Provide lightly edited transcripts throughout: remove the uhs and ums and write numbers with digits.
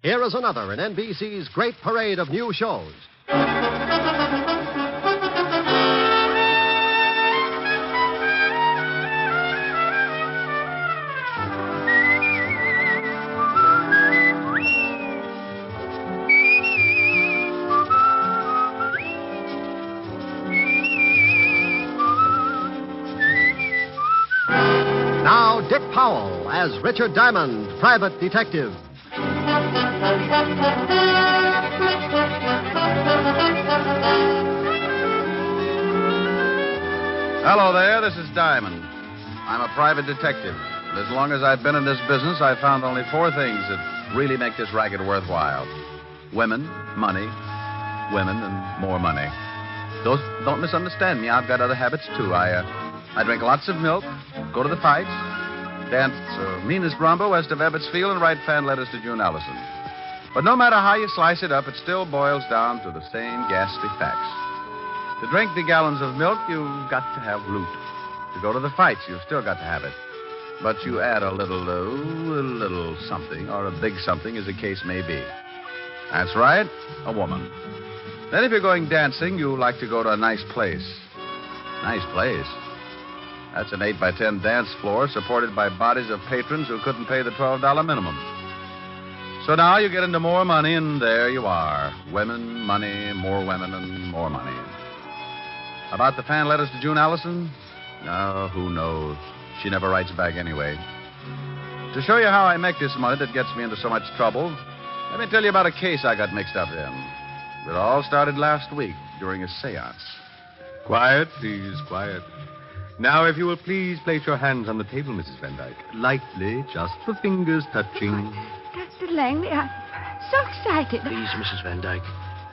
Here is another in NBC's great parade of new shows. Now, Dick Powell as Richard Diamond, private detective. Hello there, this is Diamond. I'm a private detective. And as long as I've been in this business, I've found only four things that really make this racket worthwhile. Women, money, women, and more money. Don't misunderstand me. I've got other habits, too. I drink lots of milk, go to the fights, dance meanest rumba west of Ebbets Field, and write fan letters to June Allison. But no matter how you slice it up, it still boils down to the same ghastly facts. To drink the gallons of milk, you've got to have loot. To go to the fights, you've still got to have it. But you add a little something, or a big something, as the case may be. That's right, a woman. Then if you're going dancing, you like to go to a nice place. Nice place? That's an 8x10 dance floor supported by bodies of patrons who couldn't pay the $12 minimum. So now you get into more money, and there you are. Women, money, more women, and more money. About the fan letters to June Allison? No, who knows? She never writes back anyway. To show you how I make this money that gets me into so much trouble, let me tell you about a case I got mixed up in. It all started last week during a séance. Quiet, please, quiet. Now, if you will please place your hands on the table, Mrs. Van Dyke. Lightly, just the fingers touching. Dr. Langley, I'm so excited. Please, Mrs. Van Dyke.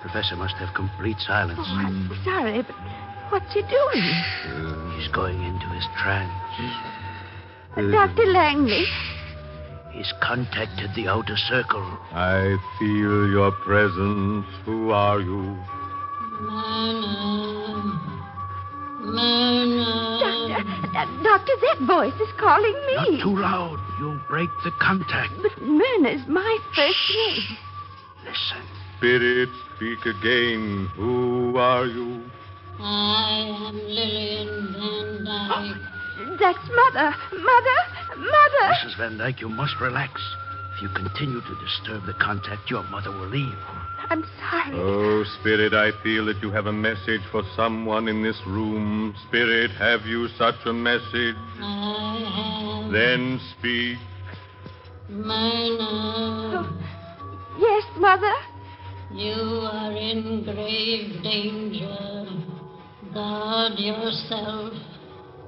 Professor must have complete silence. Oh, I'm sorry, but what's he doing? He's going into his trance. Dr. Langley. He's contacted the outer circle. I feel your presence. Who are you? Doctor, that voice is calling me. Not too loud. You'll break the contact. But Myrna's my first name. Listen. Spirit, speak again. Who are you? I am Lillian Van Dyke. That's Mother. Mother. Mrs. Van Dyke, you must relax. If you continue to disturb the contact, your mother will leave. I'm sorry. Oh, Spirit, I feel that you have a message for someone in this room. Spirit, have you such a message? I have. Then speak. Myrna, Yes, Mother. you are in grave danger. Guard yourself.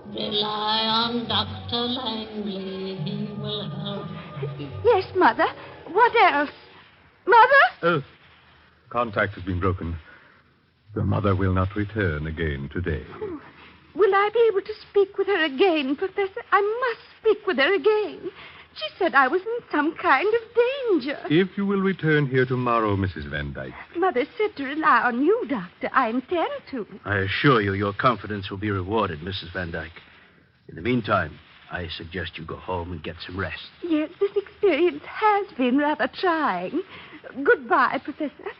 Rely on Dr. Langley. He will help. Yes, Mother. What else? Mother? Contact has been broken. Your mother will not return again today. Oh, will I be able to speak with her again, Professor? I must speak with her again. She said I was in some kind of danger. If you will return here tomorrow, Mrs. Van Dyke. Mother said to rely on you, Doctor. I intend to. I assure you your confidence will be rewarded, Mrs. Van Dyke. In the meantime, I suggest you go home and get some rest. Yes, this experience has been rather trying. Goodbye, Professor.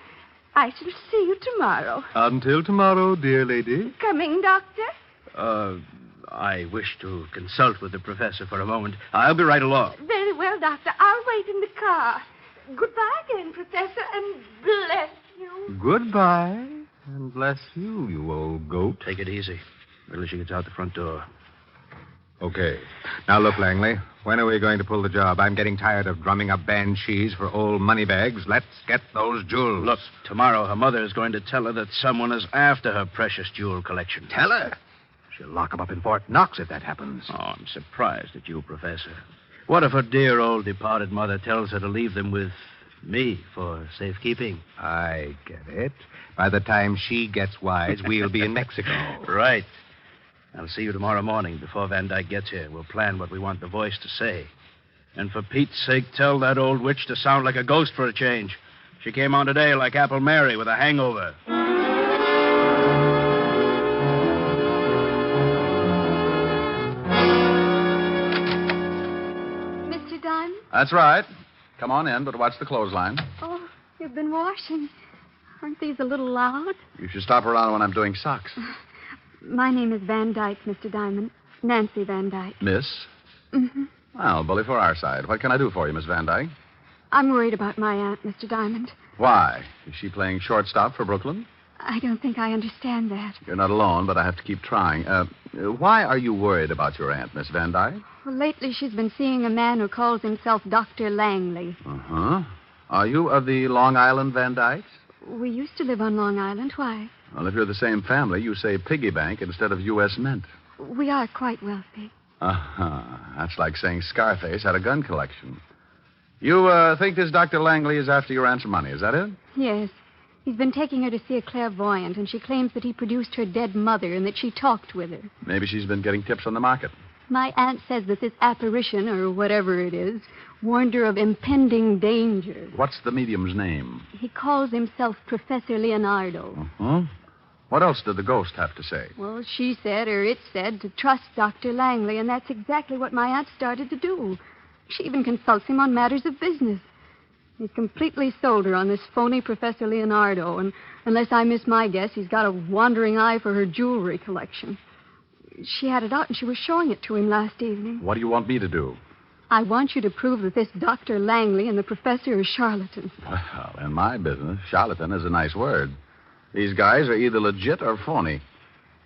I shall see you tomorrow. Until tomorrow, dear lady. Coming, Doctor? I wish to consult with the professor for a moment. I'll be right along. Very well, Doctor. I'll wait in the car. Goodbye again, Professor, and bless you. Goodbye, and bless you, you old goat. Take it easy. Until she gets out the front door. Okay. Now, look, Langley. When are we going to pull the job? I'm getting tired of drumming up banshees for old moneybags. Let's get those jewels. Look, tomorrow her mother is going to tell her that someone is after her precious jewel collection. Tell her. She'll lock him up in Fort Knox if that happens. Oh, I'm surprised at you, Professor. What if her dear old departed mother tells her to leave them with me for safekeeping? I get it. By the time she gets wise, we'll be in Mexico. Right. I'll see you tomorrow morning before Van Dyke gets here. We'll plan what we want the voice to say. And for Pete's sake, tell that old witch to sound like a ghost for a change. She came on today like Apple Mary with a hangover. Mr. Diamond? That's right. Come on in, but watch the clothesline. Oh, you've been washing. Aren't these a little loud? You should stop around when I'm doing socks. My name is Van Dyke, Mr. Diamond. Nancy Van Dyke. Miss? Mm-hmm. Well, bully for our side. What can I do for you, Miss Van Dyke? I'm worried about my aunt, Mr. Diamond. Why? Is she playing shortstop for Brooklyn? I don't think I understand that. You're not alone, but I have to keep trying. Why are you worried about your aunt, Miss Van Dyke? Well, lately she's been seeing a man who calls himself Dr. Langley. Uh-huh. Are you of the Long Island Van Dykes? We used to live on Long Island. Why? Well, if you're the same family, you say piggy bank instead of U.S. Mint. We are quite wealthy. Uh-huh. That's like saying Scarface had a gun collection. You think this Dr. Langley is after your aunt's money, is that it? Yes. He's been taking her to see a clairvoyant, and she claims that he produced her dead mother and that she talked with her. Maybe she's been getting tips on the market. My aunt says that this apparition, or whatever it is, warned her of impending danger. What's the medium's name? He calls himself Professor Leonardo. Uh-huh. What else did the ghost have to say? Well, she said, or it said, to trust Dr. Langley, and that's exactly what my aunt started to do. She even consults him on matters of business. He's completely sold her on this phony Professor Leonardo, and unless I miss my guess, he's got a wandering eye for her jewelry collection. She had it out, and she was showing it to him last evening. What do you want me to do? I want you to prove that this Dr. Langley and the professor are charlatans. Well, in my business, charlatan is a nice word. These guys are either legit or phony.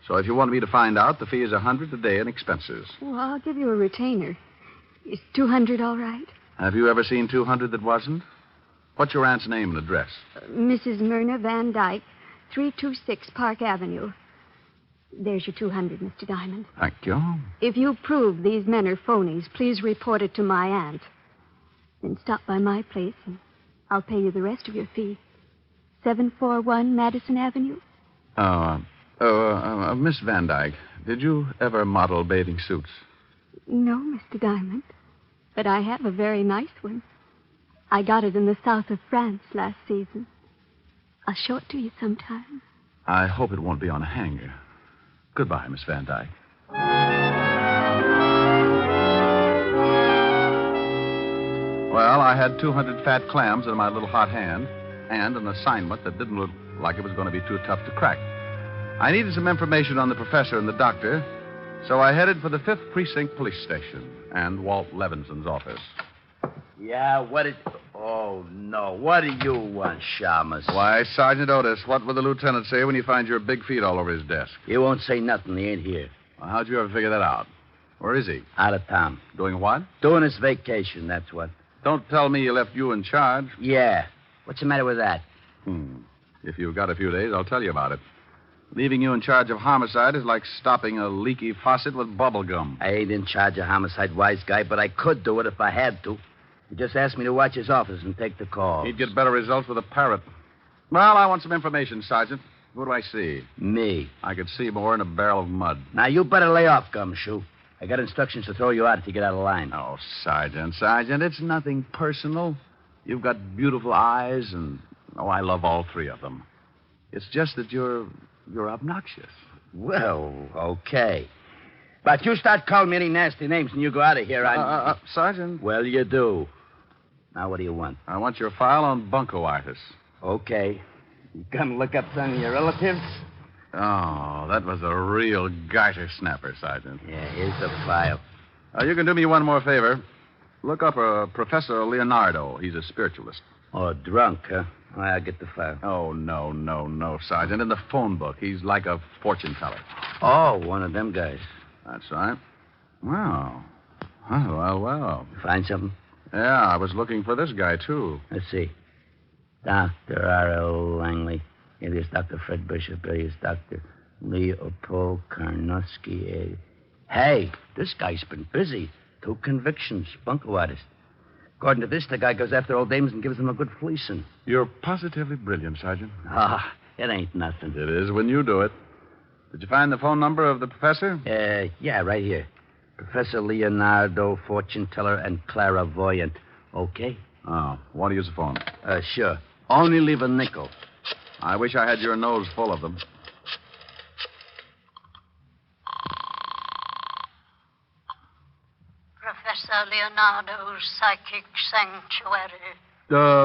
So if you want me to find out, the fee is $100 a day in expenses. Well, I'll give you a retainer. Is $200 all right? Have you ever seen 200 that wasn't? What's your aunt's name and address? Mrs. Myrna Van Dyke, 326 Park Avenue. There's your 200, Mr. Diamond. Thank you. If you prove these men are phonies, please report it to my aunt. Then stop by my place, and I'll pay you the rest of your fee. 741 Madison Avenue. Miss Van Dyke, did you ever model bathing suits? No, Mr. Diamond. But I have a very nice one. I got it in the south of France last season. I'll show it to you sometime. I hope it won't be on a hanger. Goodbye, Miss Van Dyke. Well, I had 200 fat clams in my little hot hand and an assignment that didn't look like it was going to be too tough to crack. I needed some information on the professor and the doctor, so I headed for the 5th Precinct Police Station and Walt Levinson's office. Yeah, what is... Oh, no. What do you want, Shamus? Why, Sergeant Otis, what will the lieutenant say when he finds your big feet all over his desk? He won't say nothing. He ain't here. Well, how'd you ever figure that out? Where is he? Out of town. Doing what? Doing his vacation, that's what. Don't tell me he left you in charge. Yeah. What's the matter with that? If you've got a few days, I'll tell you about it. Leaving you in charge of homicide is like stopping a leaky faucet with bubble gum. I ain't in charge of homicide, wise guy, but I could do it if I had to. He just asked me to watch his office and take the call. He'd get better results with a parrot. Well, I want some information, Sergeant. Who do I see? Me. I could see more in a barrel of mud. Now, you better lay off, Gumshoe. I got instructions to throw you out if you get out of line. Oh, Sergeant, it's nothing personal. You've got beautiful eyes, and, I love all three of them. It's just that you're obnoxious. Well, okay. But you start calling me any nasty names and you go out of here, Sergeant. Well, you do. Now, what do you want? I want your file on bunco artists. Okay. You come look up some of your relatives? Oh, that was a real garter snapper, Sergeant. Yeah, here's the file. You can do me one more favor. Look up Professor Leonardo. He's a spiritualist. Oh, drunk, huh? I'll get the file. Oh, no, Sergeant. In the phone book, he's like a fortune teller. Oh, one of them guys. That's right. Wow. Well. Find something? Yeah, I was looking for this guy, too. Let's see. Dr. R.L. Langley. Alias Dr. Fred Bishop. Alias Dr. Leopold Karnowski. Hey, this guy's been busy. 2 convictions. Bunco artist. According to this, the guy goes after old dames and gives them a good fleecing. You're positively brilliant, Sergeant. It ain't nothing. It is when you do it. Did you find the phone number of the professor? Yeah, right here. Professor Leonardo, fortune teller, and clairvoyant. Okay? Oh, want to use the phone? Sure. Only leave a nickel. I wish I had your nose full of them. Professor Professor Leonardo's psychic sanctuary?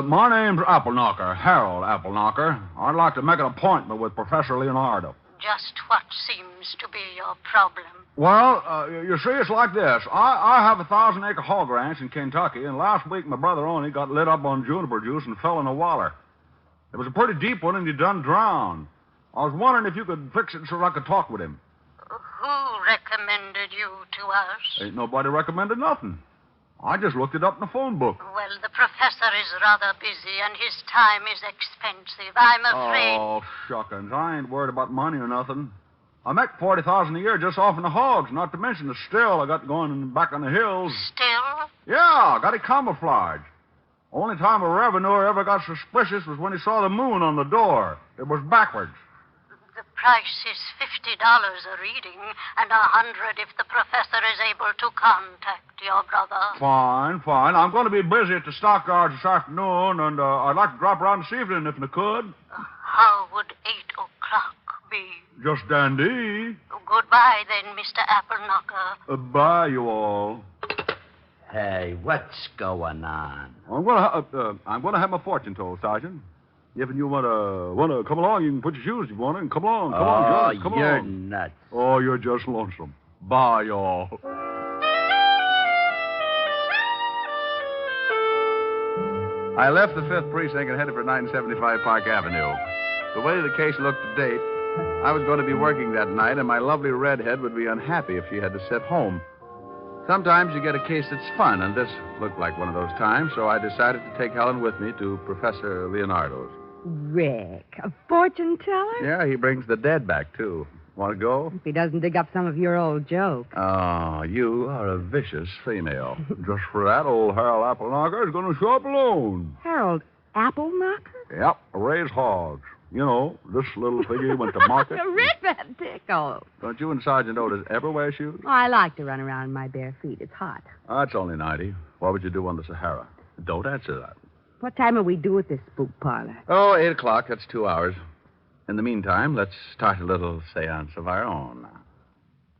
My name's Appleknocker, Harold Appleknocker. I'd like to make an appointment with Professor Leonardo. Just what seems to be your problem? Well, you see, it's like this. I have a 1,000-acre hog ranch in Kentucky, and last week my brother Oni got lit up on juniper juice and fell in a waller. It was a pretty deep one, and he done drowned. I was wondering if you could fix it so I could talk with him. Who recommended you to us? Ain't nobody recommended nothing. I just looked it up in the phone book. Well, the professor is rather busy, and his time is expensive. I'm afraid... Oh, shuckins. I ain't worried about money or nothing. I make $40,000 a year just off in the hogs, not to mention the still I got going back on the hills. Still? Yeah, got it camouflaged. Only time a revenuer ever got suspicious was when he saw the moon on the door. It was backwards. The price is $50 a reading, and $100 if the professor is able to contact your brother. Fine. I'm going to be busy at the stockyards this afternoon, and I'd like to drop around this evening if I could. How would 8 o'clock be? Just dandy. Goodbye, then, Mr. Appleknocker. Bye, you all. Hey, what's going on? I'm going to have my fortune told, Sergeant. If you want to come along, you can put your shoes if you want to, and come along, John. Come you're along. nuts. Oh, you're just lonesome. Bye, y'all. I left the 5th Precinct and headed for 975 Park Avenue. The way the case looked to date, I was going to be working that night, and my lovely redhead would be unhappy if she had to sit home. Sometimes you get a case that's fun, and this looked like one of those times, so I decided to take Helen with me to Professor Leonardo's. Rick, a fortune teller? Yeah, he brings the dead back, too. Want to go? If he doesn't dig up some of your old jokes. Oh, you are a vicious female. Just for that, old Harold Appleknocker is going to show up alone. Harold Appleknocker? Yep, raise hogs. You know, this little figure went to market. Rick, that tickle. Don't you and Sergeant Otis ever wear shoes? Oh, I like to run around in my bare feet. It's hot. That's only 90. What would you do on the Sahara? Don't answer that. What time will we do at this spook parlor? Oh, 8 o'clock. That's 2 hours. In the meantime, let's start a little seance of our own.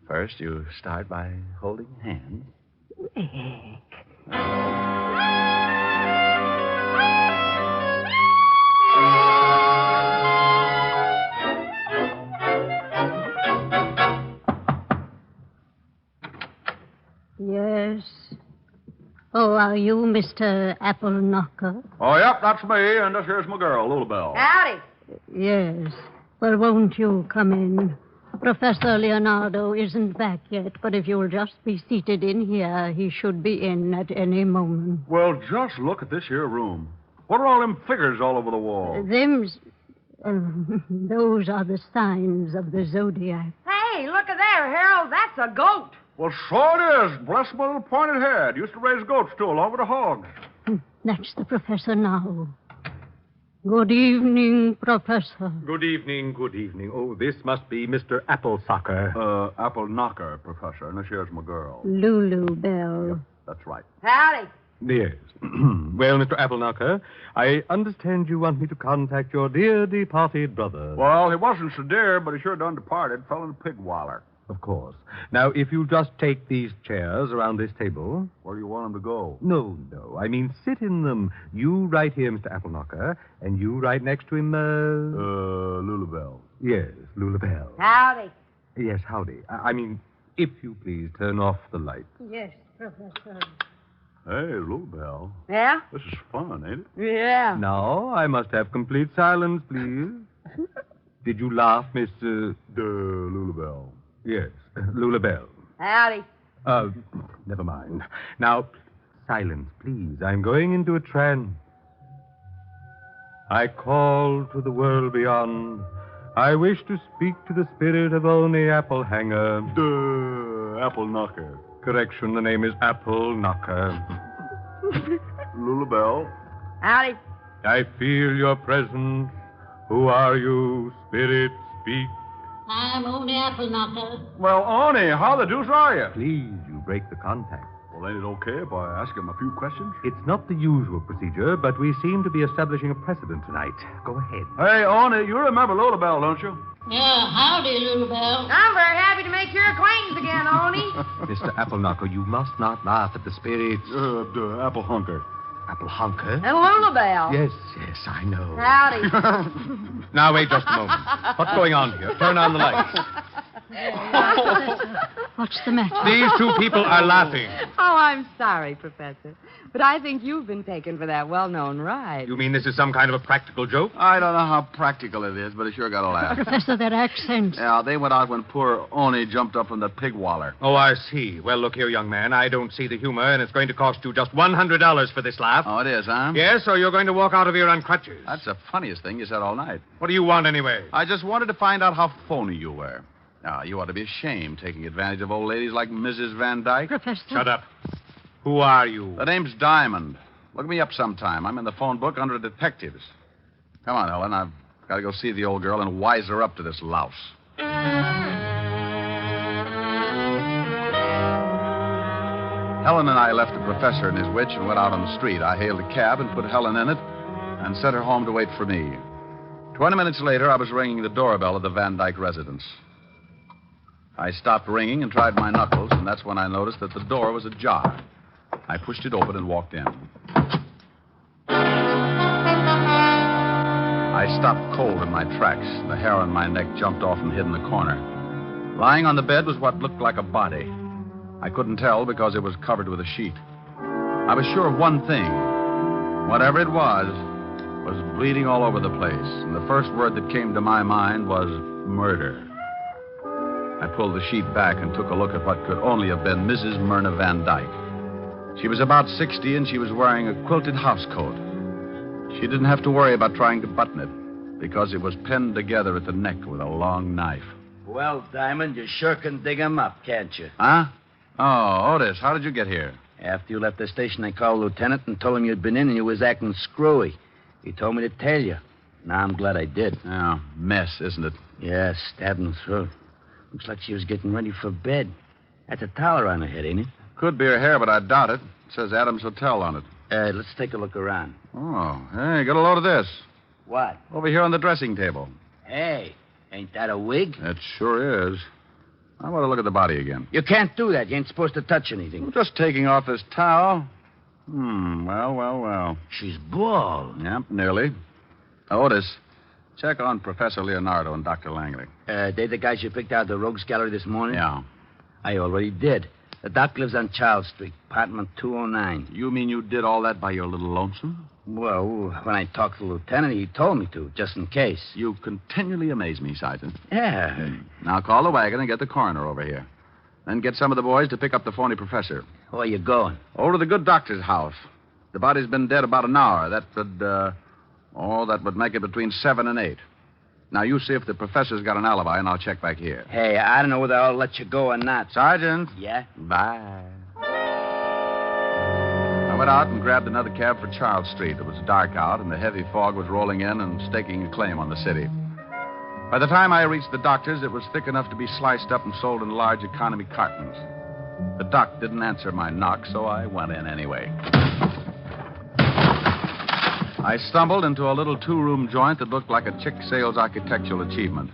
First, you start by holding hands. Rick. Yes. Oh, are you Mr. Appleknocker? Oh, yep, that's me, and this here's my girl, Lulabelle. Howdy. Yes. Well, won't you come in? Professor Leonardo isn't back yet, but if you'll just be seated in here, he should be in at any moment. Well, just look at this here room. What are all them figures all over the wall? Those are the signs of the zodiac. Hey, look at there, Harold. That's a goat. Well, so it is. Bless my little pointed head. Used to raise goats, too, along with the hogs. That's the professor now. Good evening, Professor. Good evening. Oh, this must be Mr. Applesucker. Appleknocker, Professor, and this here's my girl. Lulu Bell. Yep, that's right. Howdy. Yes. Well, Mr. Appleknocker, I understand you want me to contact your dear departed brother. Well, he wasn't so dear, but he sure done departed. Fell in a pig waller. Of course. Now, if you'll just take these chairs around this table. Where do you want him to go? No. I mean, sit in them. You right here, Mr. Appleknocker, and you right next to him, Lulabelle. Yes, Lulabelle. Howdy. Yes, howdy. I mean, if you please, turn off the light. Yes, Professor. Hey, Lulabelle. Yeah? This is fun, ain't it? Yeah. Now, I must have complete silence, please. Did you laugh, Miss, Lulabelle. Yes, Lulabelle. Howdy. Never mind. Now, silence, please. I'm going into a trance. I call to the world beyond. I wish to speak to the spirit of Oni Applehanger. Appleknocker. Correction, the name is Appleknocker. Lulabelle. Howdy. I feel your presence. Who are you, spirit? Speak. I'm only Appleknocker. Well, Oni, how the deuce are you? Please, you break the contact. Well, Well, ain't it okay if I ask him a few questions? It's not the usual procedure, but we seem to be establishing a precedent tonight. Go ahead. Hey, Oni, you remember Lulabelle, don't you? Yeah, howdy, little bell. I'm very happy to make your acquaintance again, Oni. Mr. Appleknocker, you must not laugh at the spirits. The apple hunker. Apple hunker? And Lulabelle. Yes, I know. Howdy. Now, wait just a moment. What's going on here? Turn on the lights. What's the matter? These two people are laughing. Oh, I'm sorry, Professor. But I think you've been taken for that well-known ride. You mean this is some kind of a practical joke? I don't know how practical it is, but it sure got a laugh. Professor, that accent. Yeah, they went out when poor Oni jumped up from the pig waller. Oh, I see. Well, look here, young man. I don't see the humor, and it's going to cost you just $100 for this laugh. Oh, it is, huh? Yes, or you're going to walk out of here on crutches. That's the funniest thing you said all night. What do you want, anyway? I just wanted to find out how phony you were. Now, you ought to be ashamed taking advantage of old ladies like Mrs. Van Dyke. Professor. Shut up. Who are you? The name's Diamond. Look me up sometime. I'm in the phone book under detectives. Come on, Helen. I've got to go see the old girl and wise her up to this louse. Helen and I left the professor and his witch and went out on the street. I hailed a cab and put Helen in it and sent her home to wait for me. 20 minutes later, I was ringing the doorbell of the Van Dyke residence. I stopped ringing and tried my knuckles, and that's when I noticed that the door was ajar. I pushed it open and walked in. I stopped cold in my tracks. The hair on my neck jumped off and hid in the corner. Lying on the bed was what looked like a body. I couldn't tell because it was covered with a sheet. I was sure of one thing. Whatever it was bleeding all over the place, and the first word that came to my mind was murder. I pulled the sheet back and took a look at what could only have been Mrs. Myrna Van Dyke. She was about 60, and she was wearing a quilted housecoat. She didn't have to worry about trying to button it, because it was pinned together at the neck with a long knife. Well, Diamond, you sure can dig 'em up, can't you? Huh? Oh, Otis, how did you get here? After you left the station, I called the lieutenant and told him you'd been in and you was acting screwy. He told me to tell you. Now, I'm glad I did. Oh, mess, isn't it? Yeah, stabbed in the throat. Looks like she was getting ready for bed. That's a towel around her head, ain't it? Could be her hair, but I doubt it. It says Adams Hotel on it. Let's take a look around. Oh, hey, get a load of this. What? Over here on the dressing table. Hey, ain't that a wig? It sure is. I want to look at the body again. You can't do that. You ain't supposed to touch anything. I'm just taking off this towel. Well. She's bald. Yep, nearly. Otis, check on Professor Leonardo and Dr. Langley. They the guys you picked out of the Rogues Gallery this morning? Yeah. I already did. The doc lives on Charles Street, apartment 209. You mean you did all that by your little lonesome? Well, when I talked to the lieutenant, he told me to, just in case. You continually amaze me, Sergeant. Yeah. Now call the wagon and get the coroner over here. Then get some of the boys to pick up the phony professor. Where you going? Over to the good doctor's house. The body's been dead about an hour. That would make it between 7 and 8. Now, you see if the professor's got an alibi, and I'll check back here. Hey, I don't know whether I'll let you go or not. Sergeant. Yeah? Bye. I went out and grabbed another cab for Charles Street. It was dark out, and the heavy fog was rolling in and staking a claim on the city. By the time I reached the doctor's, it was thick enough to be sliced up and sold in large economy cartons. The doc didn't answer my knock, so I went in anyway. I stumbled into a little two-room joint that looked like a chick sales architectural achievement.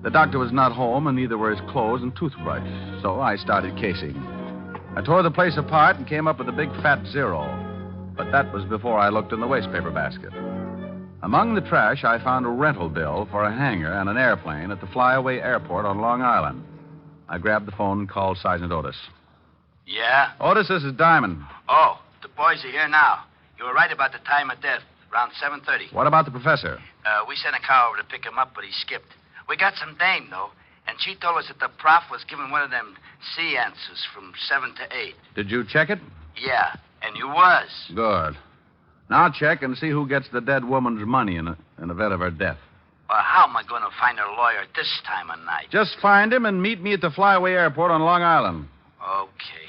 The doctor was not home, and neither were his clothes and toothbrush, so I started casing. I tore the place apart and came up with a big fat zero, but that was before I looked in the wastepaper basket. Among the trash, I found a rental bill for a hangar and an airplane at the Flyaway Airport on Long Island. I grabbed the phone and called Sergeant Otis. Yeah? Otis, this is Diamond. Oh, the boys are here now. You were right about the time of death, around 7:30. What about the professor? We sent a car over to pick him up, but he skipped. We got some dame, though, and she told us that the prof was giving one of them seances from 7 to 8. Did you check it? Yeah, and you was. Good. Now check and see who gets the dead woman's money in the event of her death. Well, how am I going to find her lawyer at this time of night? Just find him and meet me at the Flyaway Airport on Long Island. Okay.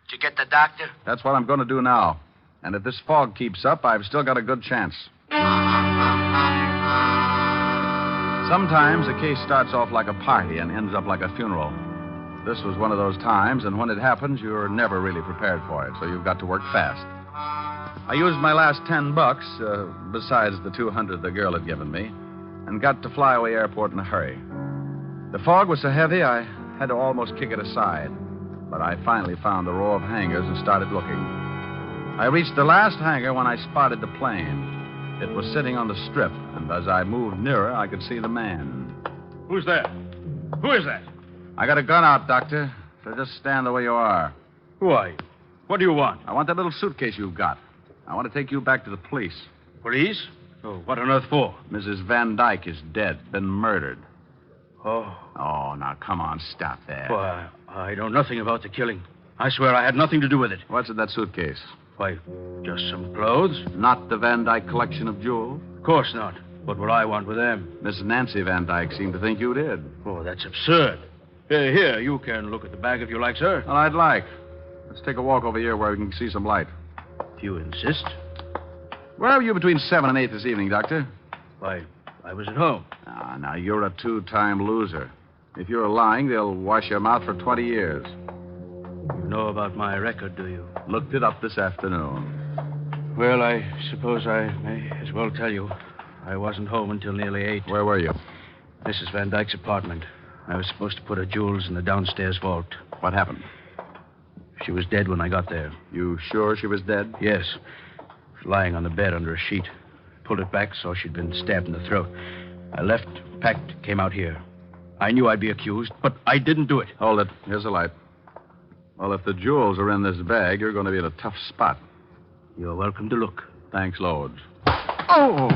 Did you get the doctor? That's what I'm going to do now. And if this fog keeps up, I've still got a good chance. Sometimes a case starts off like a party and ends up like a funeral. This was one of those times, and when it happens, you're never really prepared for it, so you've got to work fast. I used my last $10, besides the 200 the girl had given me, and got to Flyaway Airport in a hurry. The fog was so heavy, I had to almost kick it aside, but I finally found the row of hangars and started looking. I reached the last hangar when I spotted the plane. It was sitting on the strip, and as I moved nearer, I could see the man. Who's there? Who is that? I got a gun out, Doctor, so just stand the way you are. Who are you? What do you want? I want that little suitcase you've got. I want to take you back to the police. Police? Oh, what on earth for? Mrs. Van Dyke is dead, been murdered. Oh. Oh, now, come on, stop there. Why, I know nothing about the killing. I swear I had nothing to do with it. What's in that suitcase? Why, just some clothes. Not the Van Dyke collection of jewels? Of course not. What would I want with them? Miss Nancy Van Dyke seemed to think you did. Oh, that's absurd. Here, you can look at the bag if you like, sir. Well, I'd like. Let's take a walk over here where we can see some light. If you insist. Where were you between 7 and 8 this evening, Doctor? Why, I was at home. Now, you're a two-time loser. If you're lying, they'll wash your mouth for 20 years. You know about my record, do you? Looked it up this afternoon. Well, I suppose I may as well tell you. I wasn't home until nearly 8. Where were you? Mrs. Van Dyke's apartment. I was supposed to put her jewels in the downstairs vault. What happened? She was dead when I got there. You sure she was dead? Yes. She was lying on the bed under a sheet. Pulled it back, saw she'd been stabbed in the throat. I left, packed, came out here. I knew I'd be accused, but I didn't do it. Hold it. Here's the light. Well, if the jewels are in this bag, you're going to be in a tough spot. You're welcome to look. Thanks loads. Oh!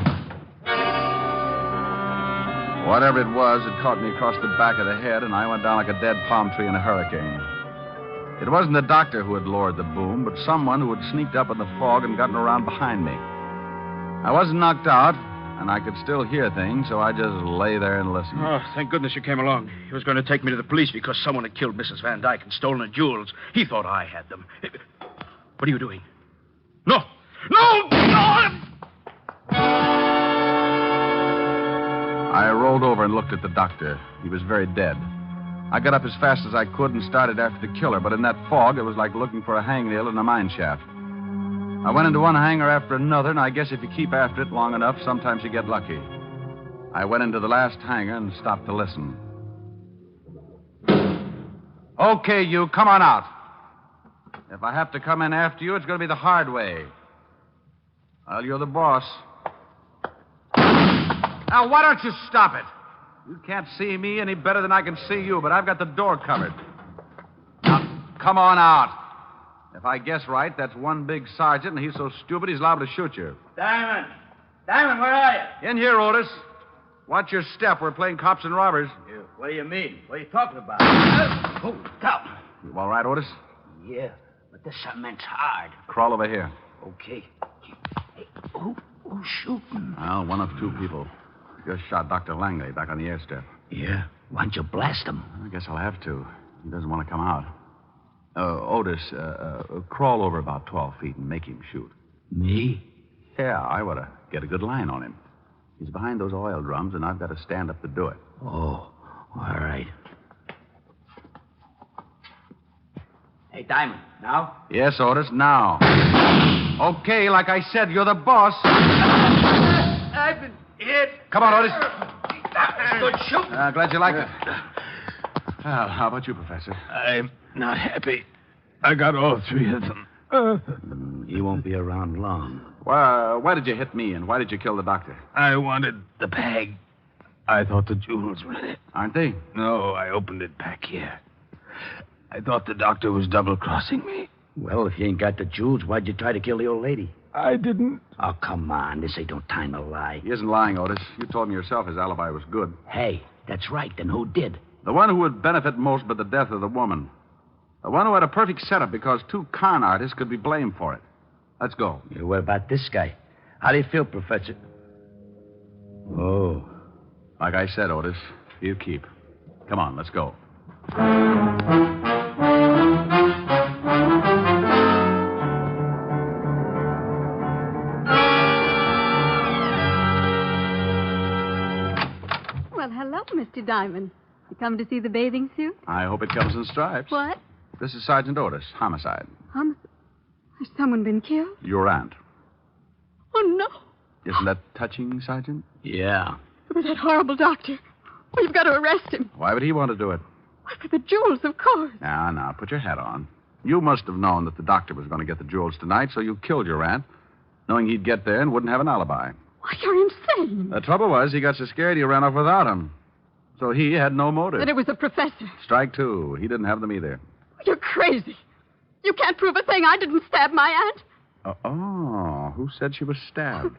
Whatever it was, it caught me across the back of the head, and I went down like a dead palm tree in a hurricane. It wasn't the doctor who had lowered the boom, but someone who had sneaked up in the fog and gotten around behind me. I wasn't knocked out, and I could still hear things, so I just lay there and listened. Oh, thank goodness you came along. He was going to take me to the police because someone had killed Mrs. Van Dyke and stolen her jewels. He thought I had them. What are you doing? No! No! No! I rolled over and looked at the doctor. He was very dead. I got up as fast as I could and started after the killer, but in that fog, it was like looking for a hangnail in a mine shaft. I went into one hangar after another, and I guess if you keep after it long enough, sometimes you get lucky. I went into the last hangar and stopped to listen. Okay, you, come on out. If I have to come in after you, it's going to be the hard way. Well, you're the boss. Now, why don't you stop it? You can't see me any better than I can see you, but I've got the door covered. Now, come on out. If I guess right, that's one big sergeant, and he's so stupid he's liable to shoot you. Diamond! Diamond, where are you? In here, Otis. Watch your step. We're playing cops and robbers. What do you mean? What are you talking about? Oh, stop. You all right, Otis? Yeah, but this cement's hard. Crawl over here. Okay. Hey, who's shooting? Well, one of two people. Just shot Dr. Langley back on the airstrip. Yeah? Why don't you blast him? I guess I'll have to. He doesn't want to come out. Otis, crawl over about 12 feet and make him shoot. Me? Yeah, I ought to get a good line on him. He's behind those oil drums, and I've got to stand up to do it. Oh, all right. Hey, Diamond, now? Yes, Otis, now. Okay, like I said, you're the boss. I've been hit. Come on, Otis. Good shooting. Glad you liked it. Well, how about you, Professor? I'm not happy. I got all three of them. He won't be around long. Why did you hit me, and why did you kill the doctor? I wanted the bag. I thought the jewels were in it. Aren't they? No, I opened it back here. I thought the doctor was double-crossing me. Well, if you ain't got the jewels, why'd you try to kill the old lady? I didn't. Oh, come on. This ain't no time to lie. He isn't lying, Otis. You told me yourself his alibi was good. Hey, that's right. Then who did? The one who would benefit most by the death of the woman. The one who had a perfect setup because two con artists could be blamed for it. Let's go. Yeah, what about this guy? How do you feel, Professor? Oh. Like I said, Otis, you keep. Come on, let's go. Well, hello, Mr. Diamond. You come to see the bathing suit? I hope it comes in stripes. What? This is Sergeant Otis, homicide. Has someone been killed? Your aunt. Oh, no. Isn't that touching, Sergeant? Yeah. But that horrible doctor. We've got to arrest him. Why would he want to do it? Why, for the jewels, of course. Now, put your hat on. You must have known that the doctor was going to get the jewels tonight, so you killed your aunt, knowing he'd get there and wouldn't have an alibi. Why, you're insane. The trouble was, he got so scared he ran off without him. So he had no motive. That it was the professor. Strike two. He didn't have them either. You're crazy. You can't prove a thing. I didn't stab my aunt. Who said she was stabbed?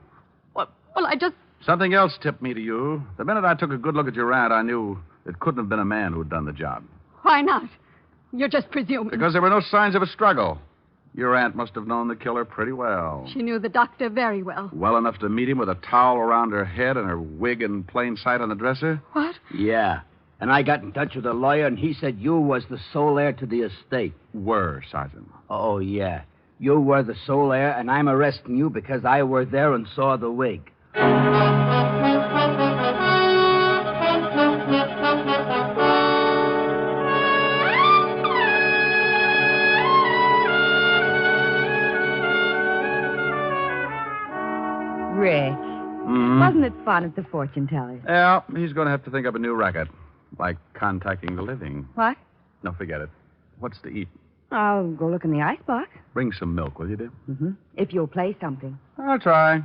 Well, I just... Something else tipped me to you. The minute I took a good look at your aunt, I knew it couldn't have been a man who'd done the job. Why not? You're just presuming. Because there were no signs of a struggle. Your aunt must have known the killer pretty well. She knew the doctor very well. Well enough to meet him with a towel around her head and her wig in plain sight on the dresser? What? Yeah. And I got in touch with a lawyer, and he said you was the sole heir to the estate. Were, Sergeant. Oh, yeah. You were the sole heir, and I'm arresting you because I were there and saw the wig. Rick, Mm-hmm. wasn't it fun at the fortune teller? Yeah, he's going to have to think up a new racket. Like contacting the living. What? No, forget it. What's to eat? I'll go look in the icebox. Bring some milk, will you, dear? Mm-hmm. If you'll play something. I'll try.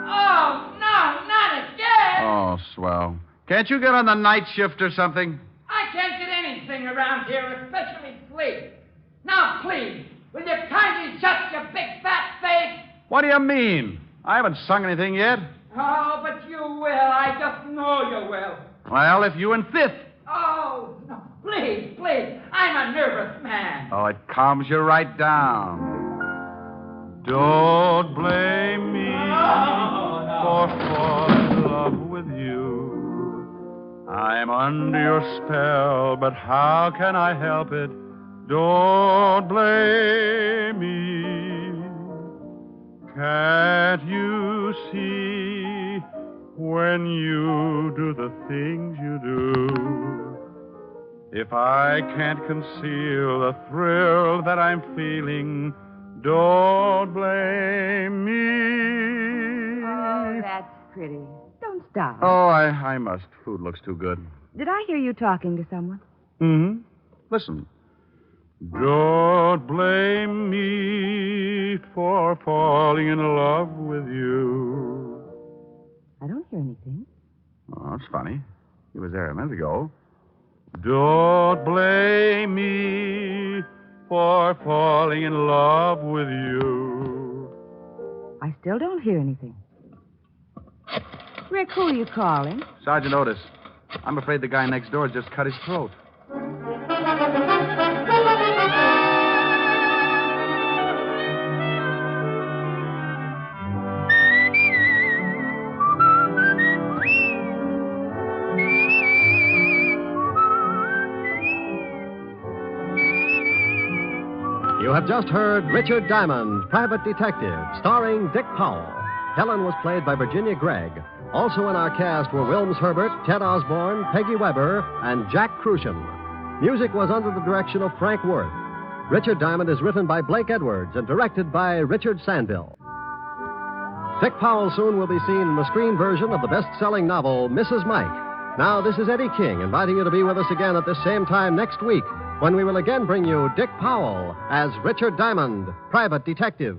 Oh, no, not again! Oh, swell. Can't you get on the night shift or something? I can't get anything around here, especially sleep. Now, please, will you kindly shut your big fat face? What do you mean? I haven't sung anything yet. Oh, but you will. I just know you will. Well, if you insist. Oh, no, please, please. I'm a nervous man. Oh, it calms you right down. Don't blame me for falling in love with you. I'm under your spell, but how can I help it? Don't blame me. Can't you see when you do the things you do? If I can't conceal the thrill that I'm feeling, don't blame me. Oh, that's pretty. Don't stop. Oh, I must. Food looks too good. Did I hear you talking to someone? Mm-hmm. Listen. Don't blame me for falling in love with you. I don't hear anything. Oh, that's funny. He was there a minute ago. Don't blame me for falling in love with you. I still don't hear anything. Rick, who are you calling? Sergeant Otis. I'm afraid the guy next door just cut his throat. You have just heard Richard Diamond, Private Detective, starring Dick Powell. Helen was played by Virginia Gregg. Also in our cast were Wilms Herbert, Ted Osborne, Peggy Weber, and Jack Crucian. Music was under the direction of Frank Worth. Richard Diamond is written by Blake Edwards and directed by Richard Sandville. Dick Powell soon will be seen in the screen version of the best-selling novel, Mrs. Mike. Now, this is Eddie King inviting you to be with us again at this same time next week, when we will again bring you Dick Powell as Richard Diamond, Private Detective.